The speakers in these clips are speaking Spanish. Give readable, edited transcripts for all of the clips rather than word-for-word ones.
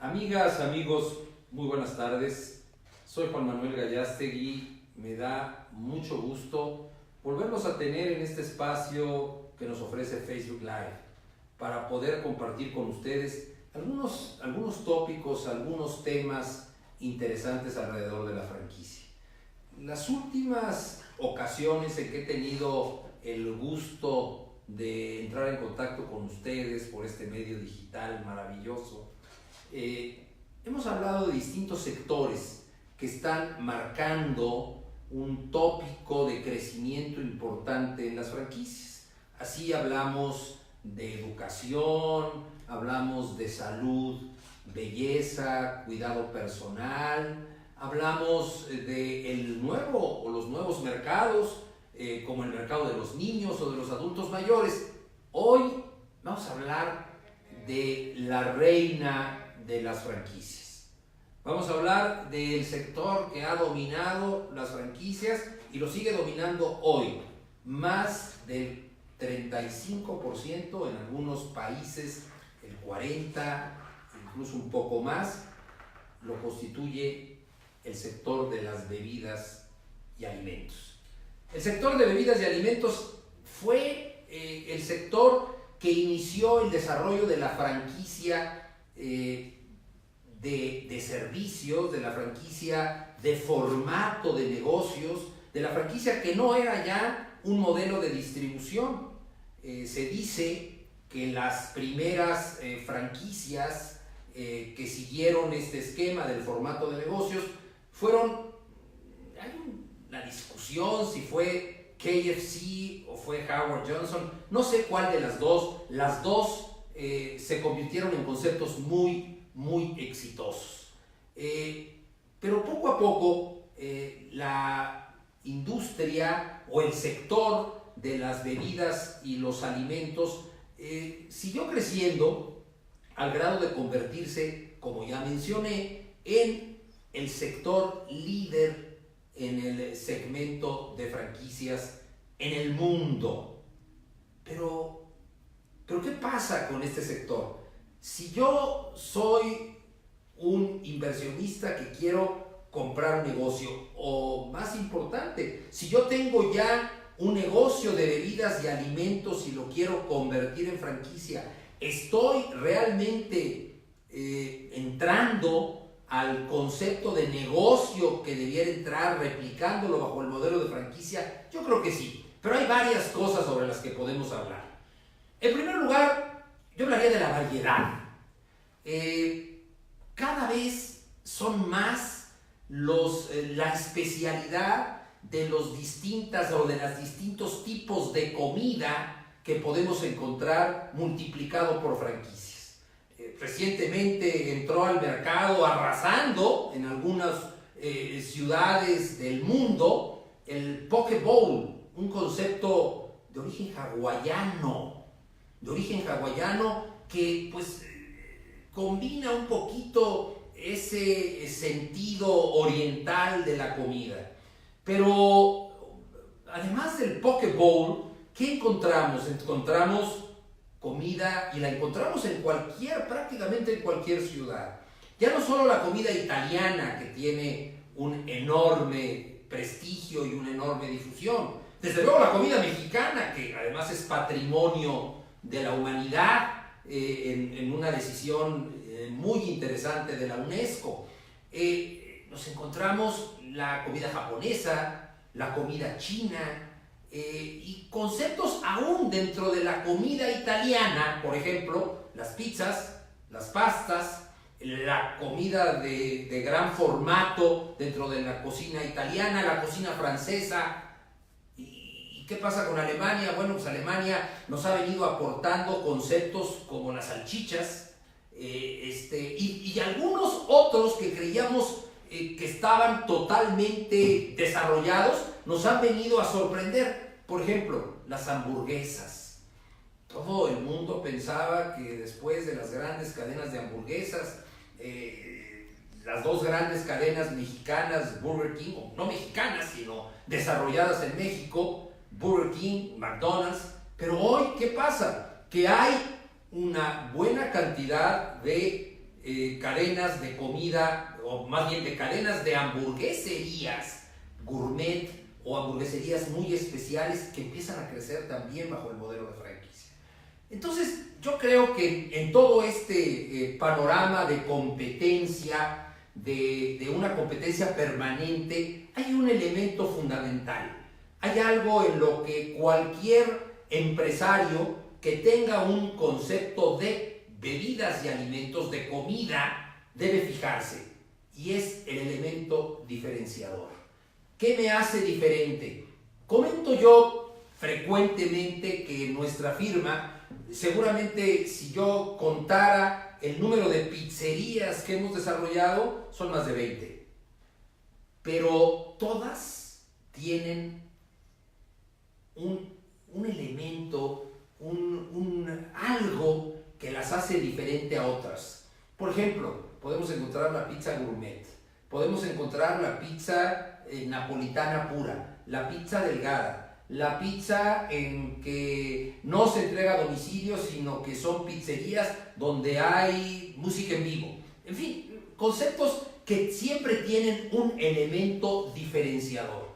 Amigas, amigos, muy buenas tardes. Soy Juan Manuel Gallastegui. Me da mucho gusto volvernos a tener en este espacio que nos ofrece Facebook Live para poder compartir con ustedes algunos tópicos, algunos temas interesantes alrededor de la franquicia. Las últimas ocasiones en que he tenido el gusto de entrar en contacto con ustedes por este medio digital maravilloso, hemos hablado de distintos sectores que están marcando un tópico de crecimiento importante en las franquicias. Así hablamos de educación, hablamos de salud, belleza, cuidado personal, hablamos de los nuevos mercados, como el mercado de los niños o de los adultos mayores. Hoy vamos a hablar de la reina de las franquicias. Vamos a hablar del sector que ha dominado las franquicias y lo sigue dominando hoy. Más del 35%, en algunos países el 40%, incluso un poco más, lo constituye el sector de las bebidas y alimentos. El sector de bebidas y alimentos fue el sector que inició el desarrollo de la franquicia de servicios, de la franquicia de formato de negocios, de la franquicia que no era ya un modelo de distribución. Se dice que las primeras franquicias que siguieron este esquema del formato de negocios hay una discusión si fue KFC o fue Howard Johnson, no sé cuál de las dos se convirtieron en conceptos muy exitosos. Pero poco a poco la industria o el sector de las bebidas y los alimentos siguió creciendo al grado de convertirse, como ya mencioné, en el sector líder en el segmento de franquicias en el mundo. Pero ¿qué pasa con este sector? Si yo soy un inversionista que quiero comprar un negocio, o más importante, si yo tengo ya un negocio de bebidas y alimentos y lo quiero convertir en franquicia, ¿estoy realmente entrando al concepto de negocio que debiera entrar replicándolo bajo el modelo de franquicia? Yo creo que sí, pero hay varias cosas sobre las que podemos hablar. En primer lugar, yo hablaría de la variedad. Cada vez son más la especialidad de los distintos tipos de comida que podemos encontrar multiplicado por franquicias. Recientemente entró al mercado arrasando en algunas ciudades del mundo el Poke Bowl, un concepto de origen hawaiano que pues combina un poquito ese sentido oriental de la comida. Pero además del Poke Bowl, ¿qué encontramos? Encontramos comida, y la encontramos prácticamente en cualquier ciudad. Ya no solo la comida italiana, que tiene un enorme prestigio y una enorme difusión. Desde luego la comida mexicana, que además es patrimonio de la humanidad en una decisión muy interesante de la UNESCO. Nos encontramos la comida japonesa, la comida china, y conceptos aún dentro de la comida italiana, por ejemplo, las pizzas, las pastas, la comida de gran formato dentro de la cocina italiana, la cocina francesa. ¿Y qué pasa con Alemania? Bueno, pues Alemania nos ha venido aportando conceptos como las salchichas, y algunos otros que creíamos que estaban totalmente desarrollados, nos han venido a sorprender. Por ejemplo, las hamburguesas. Todo el mundo pensaba que después de las grandes cadenas de hamburguesas, las dos grandes cadenas mexicanas, Burger King, o no mexicanas, sino desarrolladas en México, Burger King, McDonald's. Pero hoy, ¿qué pasa? Que hay una buena cantidad de cadenas de comida, o más bien de cadenas de hamburgueserías gourmet o hamburgueserías muy especiales que empiezan a crecer también bajo el modelo de franquicia. Entonces, yo creo que en todo este panorama de competencia, de una competencia permanente, hay un elemento fundamental. Hay algo en lo que cualquier empresario que tenga un concepto de bebidas y alimentos, de comida, debe fijarse, y es el elemento diferenciador. ¿Qué me hace diferente? Comento yo frecuentemente que nuestra firma, seguramente si yo contara el número de pizzerías que hemos desarrollado, son más de 20. Pero todas tienen un elemento, algo que las hace diferente a otras. Por ejemplo, podemos encontrar la pizza gourmet, podemos encontrar la pizza napolitana pura, la pizza delgada, la pizza en que no se entrega a domicilio, sino que son pizzerías donde hay música en vivo. En fin, conceptos que siempre tienen un elemento diferenciador.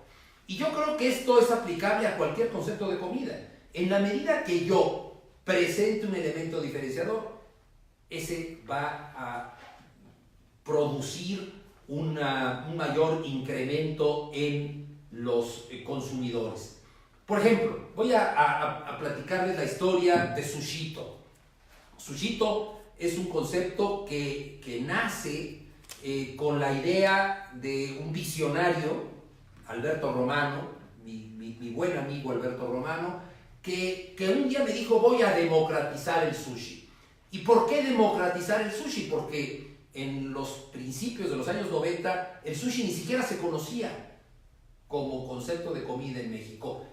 Y yo creo que esto es aplicable a cualquier concepto de comida. En la medida que yo presente un elemento diferenciador, ese va a producir un mayor incremento en los consumidores. Por ejemplo, voy a platicarles la historia de Sushito. Sushito es un concepto que nace con la idea de un visionario, Alberto Romano, mi buen amigo Alberto Romano, que un día me dijo: voy a democratizar el sushi. ¿Y por qué democratizar el sushi? Porque en los principios de los años 90 el sushi ni siquiera se conocía como concepto de comida en México.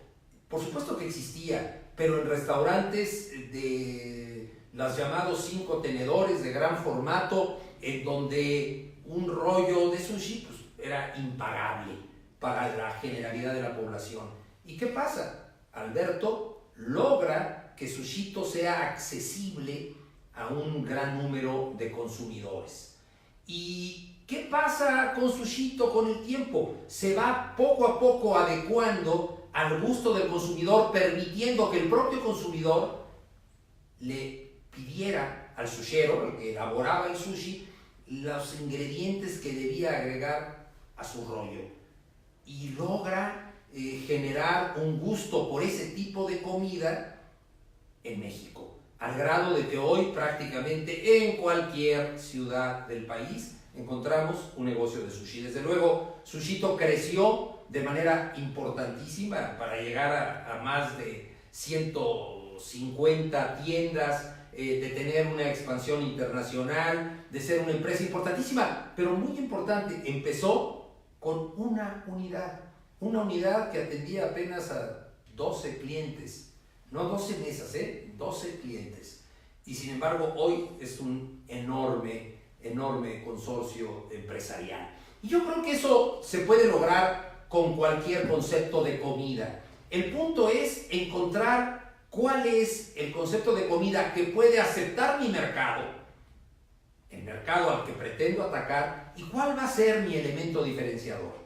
Por supuesto que existía, pero en restaurantes de los llamados 5 tenedores de gran formato, en donde un rollo de sushi pues, era impagable para la generalidad de la población. ¿Y qué pasa? Alberto logra que Sushito sea accesible a un gran número de consumidores. ¿Y qué pasa con Sushito con el tiempo? Se va poco a poco adecuando al gusto del consumidor, permitiendo que el propio consumidor le pidiera al sushero, el que elaboraba el sushi, los ingredientes que debía agregar a su rollo. Y logra generar un gusto por ese tipo de comida en México, al grado de que hoy prácticamente en cualquier ciudad del país encontramos un negocio de sushi. Desde luego, Sushito creció de manera importantísima para llegar a más de 150 tiendas, de tener una expansión internacional, de ser una empresa importantísima, pero muy importante. Empezó con una unidad que atendía apenas a 12 clientes, no 12 mesas, 12 clientes. Y sin embargo, hoy es un enorme consorcio empresarial. Y yo creo que eso se puede lograr con cualquier concepto de comida. El punto es encontrar cuál es el concepto de comida que puede aceptar mi mercado, el mercado al que pretendo atacar, y cuál va a ser mi elemento diferenciador.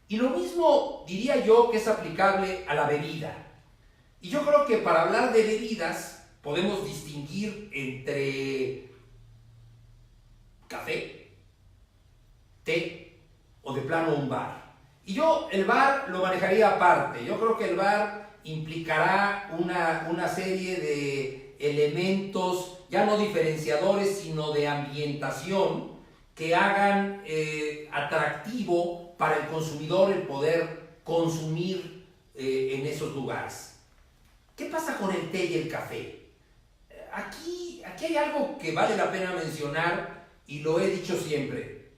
Y lo mismo diría yo que es aplicable a la bebida. Y yo creo que para hablar de bebidas podemos distinguir entre café, té o de plano un bar. Y yo el bar lo manejaría aparte. Yo creo que el bar implicará una serie de elementos, ya no diferenciadores, sino de ambientación, que hagan atractivo para el consumidor el poder consumir en esos lugares. ¿Qué pasa con el té y el café? Aquí hay algo que vale la pena mencionar y lo he dicho siempre.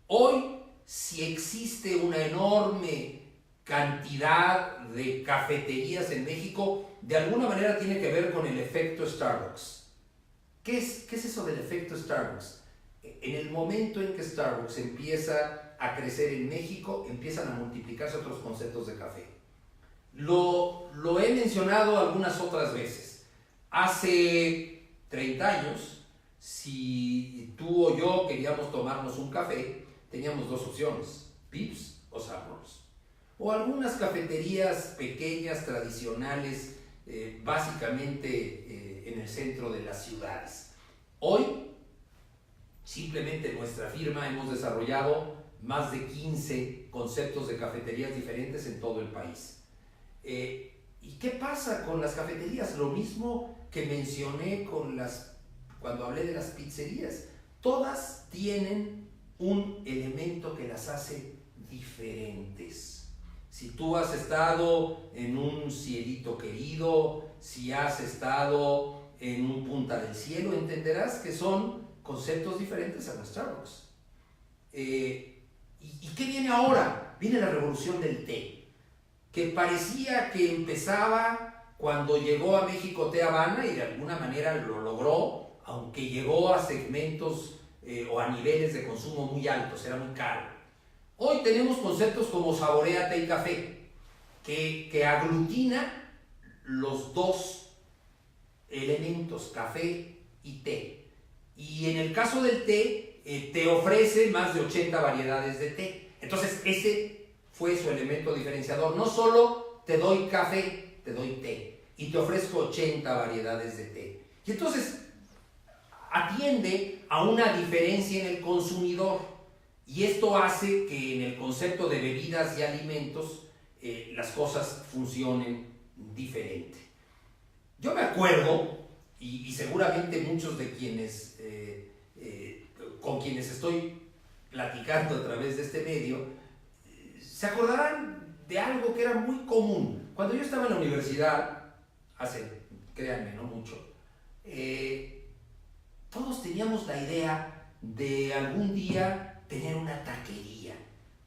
Hoy, si existe una enorme cantidad de cafeterías en México, de alguna manera tiene que ver con el efecto Starbucks. ¿Qué es eso del efecto Starbucks? En el momento en que Starbucks empieza a crecer en México, empiezan a multiplicarse otros conceptos de café. Lo he mencionado algunas otras veces. Hace 30 años Si tú o yo queríamos tomarnos un café, teníamos dos opciones, Pips o Starbucks. O algunas cafeterías pequeñas, tradicionales, básicamente en el centro de las ciudades. Hoy, simplemente en nuestra firma hemos desarrollado más de 15 conceptos de cafeterías diferentes en todo el país. ¿Y qué pasa con las cafeterías? Lo mismo que mencioné cuando hablé de las pizzerías. Todas tienen un elemento que las hace diferentes. Si tú has estado en un Cielito Querido, si has estado en un Punta del Cielo, entenderás que son conceptos diferentes a los Starbucks. ¿Y qué viene ahora? Viene la revolución del té, que parecía que empezaba cuando llegó a México Té Habana y de alguna manera lo logró, aunque llegó a segmentos o a niveles de consumo muy altos, era muy caro. Hoy tenemos conceptos como Saborea Té y Café, que aglutina los dos elementos, café y té. Y en el caso del té, te ofrece más de 80 variedades de té. Entonces, ese fue su elemento diferenciador. No solo te doy café, te doy té. Y te ofrezco 80 variedades de té. Y entonces, atiende a una diferencia en el consumidor. Y esto hace que en el concepto de bebidas y alimentos las cosas funcionen diferente. Yo me acuerdo, y seguramente muchos de quienes con quienes estoy platicando a través de este medio, se acordarán de algo que era muy común. Cuando yo estaba en la universidad, créanme, no mucho, todos teníamos la idea de algún día tener una taquería.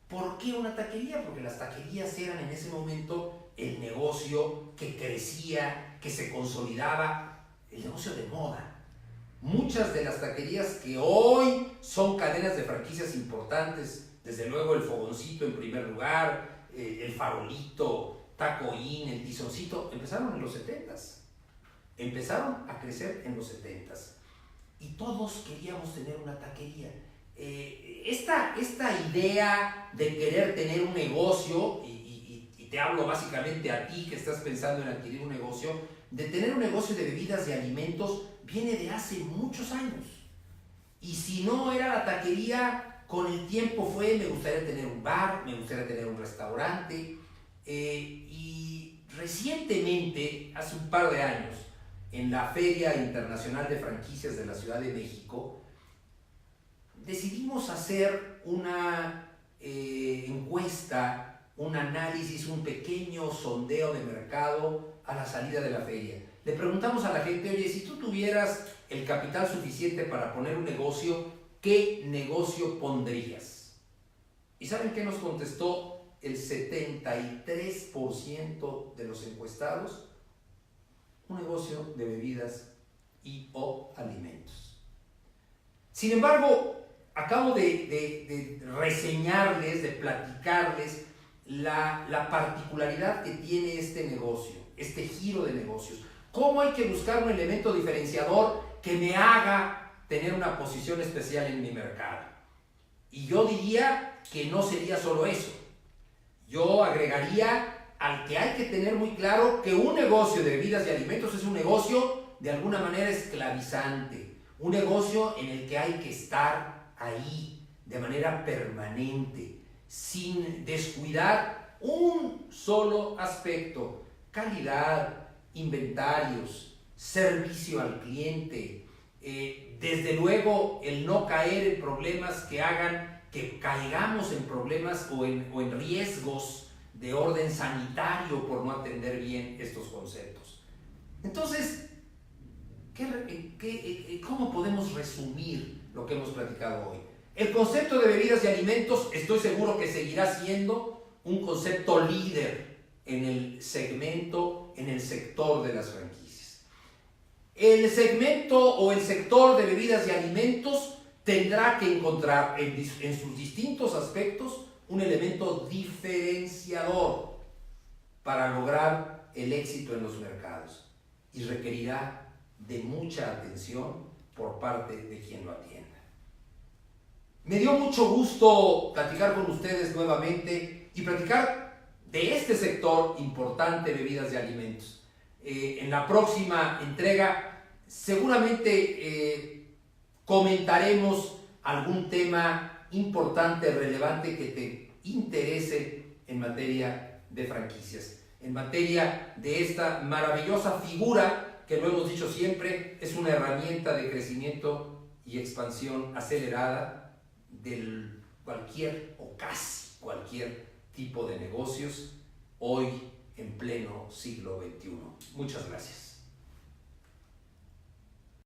¿Por qué una taquería? Porque las taquerías eran en ese momento el negocio que crecía, que se consolidaba, el negocio de moda. Muchas de las taquerías que hoy son cadenas de franquicias importantes, desde luego el Fogoncito en primer lugar, el Farolito, Taco Inn, el Tizoncito, empezaron en los 70s. Empezaron a crecer en los 70s. Y todos queríamos tener una taquería. Esta idea de querer tener un negocio, y te hablo básicamente a ti que estás pensando en adquirir un negocio, de tener un negocio de bebidas y alimentos, viene de hace muchos años. Y si no era la taquería, con el tiempo me gustaría tener un bar, me gustaría tener un restaurante. Y recientemente, hace un par de años, en la Feria Internacional de Franquicias de la Ciudad de México, decidimos hacer una encuesta, un análisis, un pequeño sondeo de mercado a la salida de la feria. Le preguntamos a la gente, oye, si tú tuvieras el capital suficiente para poner un negocio, ¿qué negocio pondrías? ¿Y saben qué nos contestó el 73% de los encuestados? Un negocio de bebidas y o alimentos. Sin embargo, acabo de reseñarles, de platicarles la particularidad que tiene este negocio, este giro de negocios. ¿Cómo hay que buscar un elemento diferenciador que me haga tener una posición especial en mi mercado? Y yo diría que no sería solo eso. Yo agregaría al que hay que tener muy claro que un negocio de bebidas y alimentos es un negocio de alguna manera esclavizante, un negocio en el que hay que estar ahí de manera permanente, sin descuidar un solo aspecto: calidad, inventarios, servicio al cliente, desde luego el no caer en problemas que hagan que caigamos en problemas o en riesgos de orden sanitario por no atender bien estos conceptos. Entonces, ¿cómo podemos resumir lo que hemos platicado hoy? El concepto de bebidas y alimentos estoy seguro que seguirá siendo un concepto líder en el segmento, en el sector de las franquicias. El segmento o el sector de bebidas y alimentos tendrá que encontrar en sus distintos aspectos un elemento diferenciador para lograr el éxito en los mercados, y requerirá de mucha atención por parte de quien lo atienda. Me dio mucho gusto platicar con ustedes nuevamente y platicar de este sector importante, bebidas y alimentos. En la próxima entrega seguramente comentaremos algún tema importante, relevante que te interese en materia de franquicias, en materia de esta maravillosa figura que, lo hemos dicho siempre, es una herramienta de crecimiento y expansión acelerada de cualquier o casi cualquier tipo de negocios hoy en pleno siglo XXI. Muchas gracias.